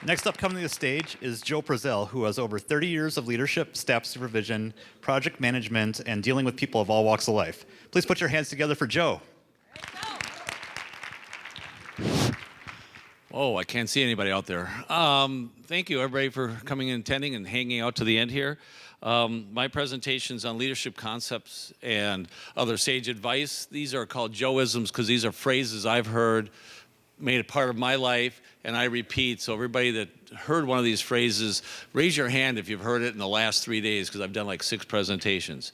Next up coming to the stage is Joe Perzel, who has over 30 years of leadership, staff supervision, project management, and dealing with people of all walks of life. Please put your hands together for Joe. Oh, I can't see anybody out there. Thank you, everybody, for coming and attending and hanging out to the end here. My presentations on leadership concepts and other sage advice, these are called Joeisms because these are phrases I've heard, made a part of my life, and I repeat. So everybody that heard one of these phrases, raise your hand if you've heard it in the last 3 days because I've done like 6 presentations.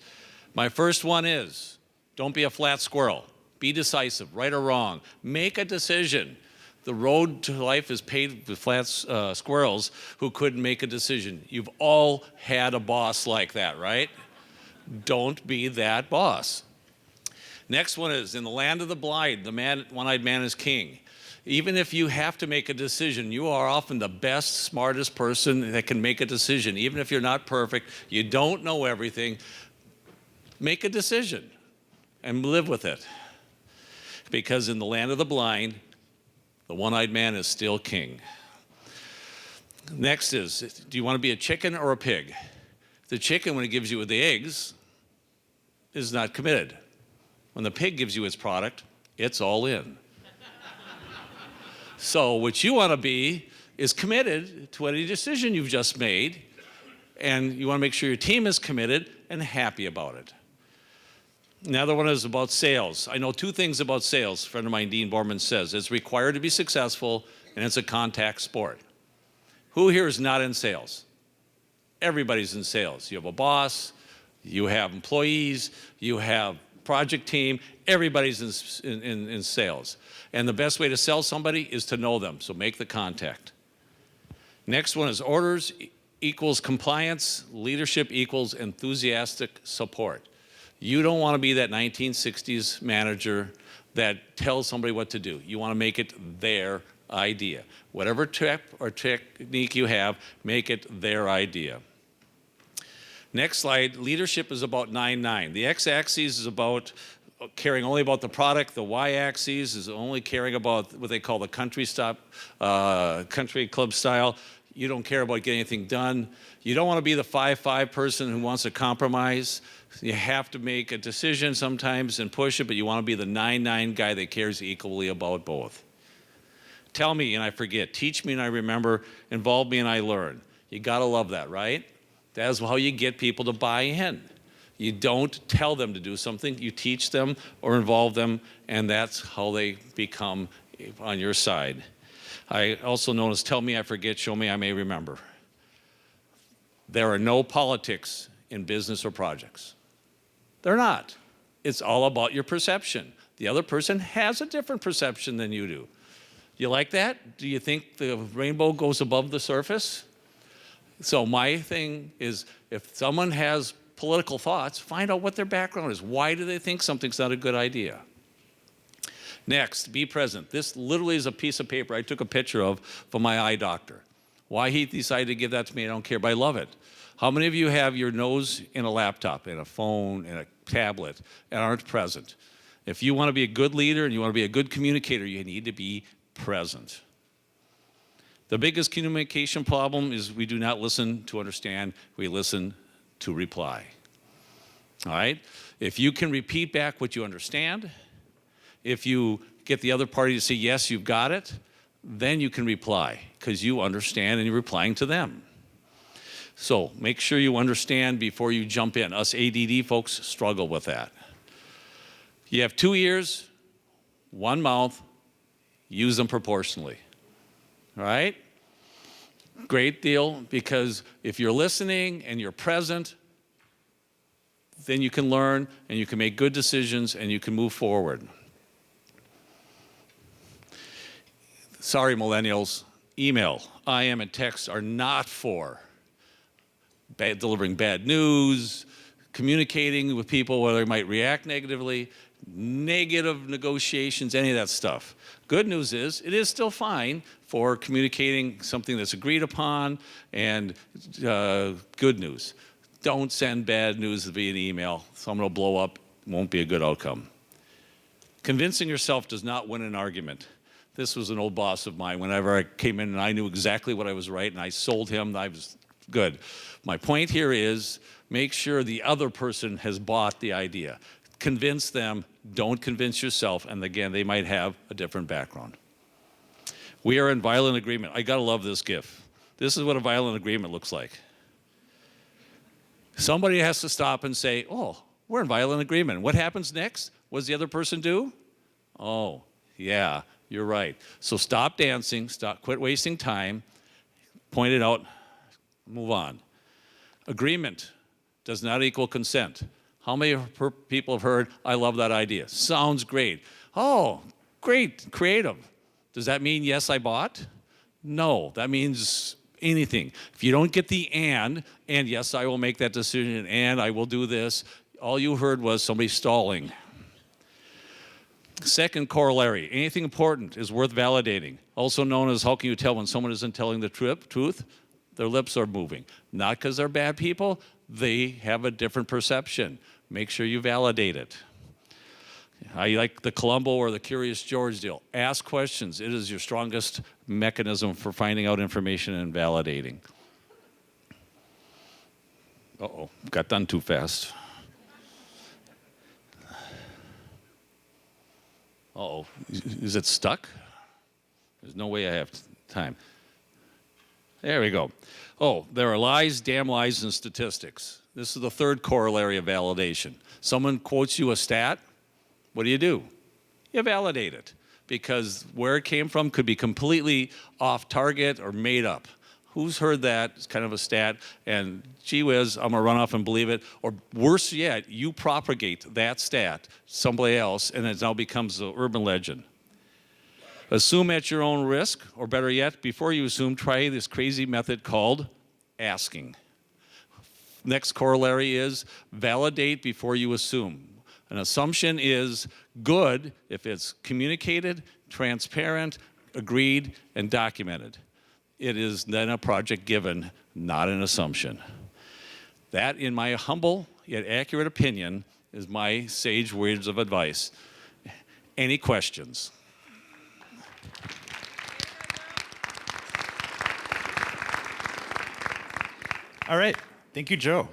My first one is, don't be a flat squirrel. Be decisive, right or wrong. Make a decision. The road to life is paved with flat squirrels who couldn't make a decision. You've all had a boss like that, right? Don't be that boss. Next one is, in the land of the blind, the one-eyed man is king. Even if you have to make a decision, you are often the best, smartest person that can make a decision. Even if you're not perfect, you don't know everything, make a decision and live with it. Because in the land of the blind, the one-eyed man is still king. Next is, do you want to be a chicken or a pig? The chicken, when it gives you the eggs, is not committed. When the pig gives you its product, it's all in. So what you want to be is committed to any decision you've just made, and you want to make sure your team is committed and happy about it. Another one is about sales. I know 2 things about sales. A friend of mine, Dean Borman, says it's required to be successful and it's a contact sport. Who here is not in sales? Everybody's in sales. You have a boss, you have employees, you have project team, everybody's in sales. And the best way to sell somebody is to know them, so make the contact. Next one is orders equals compliance, leadership equals enthusiastic support. You don't want to be that 1960s manager that tells somebody what to do. You want to make it their idea. Whatever tip or technique you have, make it their idea. Next slide, leadership is about 9-9. The x-axis is about caring only about the product. The y-axis is only caring about what they call the country club style. You don't care about getting anything done. You don't want to be the 5-5 person who wants to compromise. You have to make a decision sometimes and push it, but you want to be the 9-9 guy that cares equally about both. Tell me and I forget. Teach me and I remember. Involve me and I learn. You got to love that, right? That's how you get people to buy in. You don't tell them to do something. You teach them or involve them, and that's how they become on your side. I also known as tell me I forget, show me I may remember. There are no politics in business or projects. They're not. It's all about your perception. The other person has a different perception than you do. You like that? Do you think the rainbow goes above the surface? So my thing is, if someone has political thoughts, find out what their background is. Why do they think something's not a good idea? Next, be present. This literally is a piece of paper I took a picture of for my eye doctor. Why he decided to give that to me, I don't care, but I love it. How many of you have your nose in a laptop, in a phone, in a tablet, and aren't present? If you want to be a good leader and you want to be a good communicator, you need to be present. The biggest communication problem is we do not listen to understand, we listen to reply. All right? If you can repeat back what you understand, if you get the other party to say, yes, you've got it, then you can reply because you understand and you're replying to them. So make sure you understand before you jump in. Us ADD folks struggle with that. You have 2 ears, 1 mouth, use them proportionally. All right? Great deal, because if you're listening and you're present, then you can learn and you can make good decisions and you can move forward. Sorry, millennials, email, IM, and text are not for delivering bad news, communicating with people where they might react negatively, negative negotiations, any of that stuff. Good news is, it is still fine for communicating something that's agreed upon and good news. Don't send bad news via an email. Someone will blow up, won't be a good outcome. Convincing yourself does not win an argument. This was an old boss of mine. Whenever I came in and I knew exactly what I was right and I sold him, I was good. My point here is make sure the other person has bought the idea. Convince them, don't convince yourself, and again, they might have a different background. We are in violent agreement. I gotta love this GIF. This is what a violent agreement looks like. Somebody has to stop and say, oh, we're in violent agreement. What happens next? What does the other person do? Oh, yeah, you're right. So stop dancing, quit wasting time, point it out, move on. Agreement does not equal consent. How many people have heard, I love that idea? Sounds great. Oh, great, creative. Does that mean yes, I bought? No, that means anything. If you don't get the and yes, I will make that decision, and I will do this, all you heard was somebody stalling. Second corollary, anything important is worth validating. Also known as how can you tell when someone isn't telling the truth? Their lips are moving. Not because they're bad people, they have a different perception. Make sure you validate it. I like the Columbo or the Curious George deal. Ask questions. It is your strongest mechanism for finding out information and validating. Uh-oh, got done too fast. Uh-oh, is it stuck? There's no way I have time. There we go. Oh, there are lies, damn lies, and statistics. This is the third corollary of validation. Someone quotes you a stat, what do? You validate it, because where it came from could be completely off target or made up. Who's heard that? It's kind of a stat, and gee whiz, I'm gonna run off and believe it. Or worse yet, you propagate that stat somebody else, and it now becomes an urban legend. Assume at your own risk, or better yet, before you assume, try this crazy method called asking. Next corollary is validate before you assume. An assumption is good if it's communicated, transparent, agreed, and documented. It is then a project given, not an assumption. That, in my humble yet accurate opinion, is my sage words of advice. Any questions? All right. Thank you, Joe.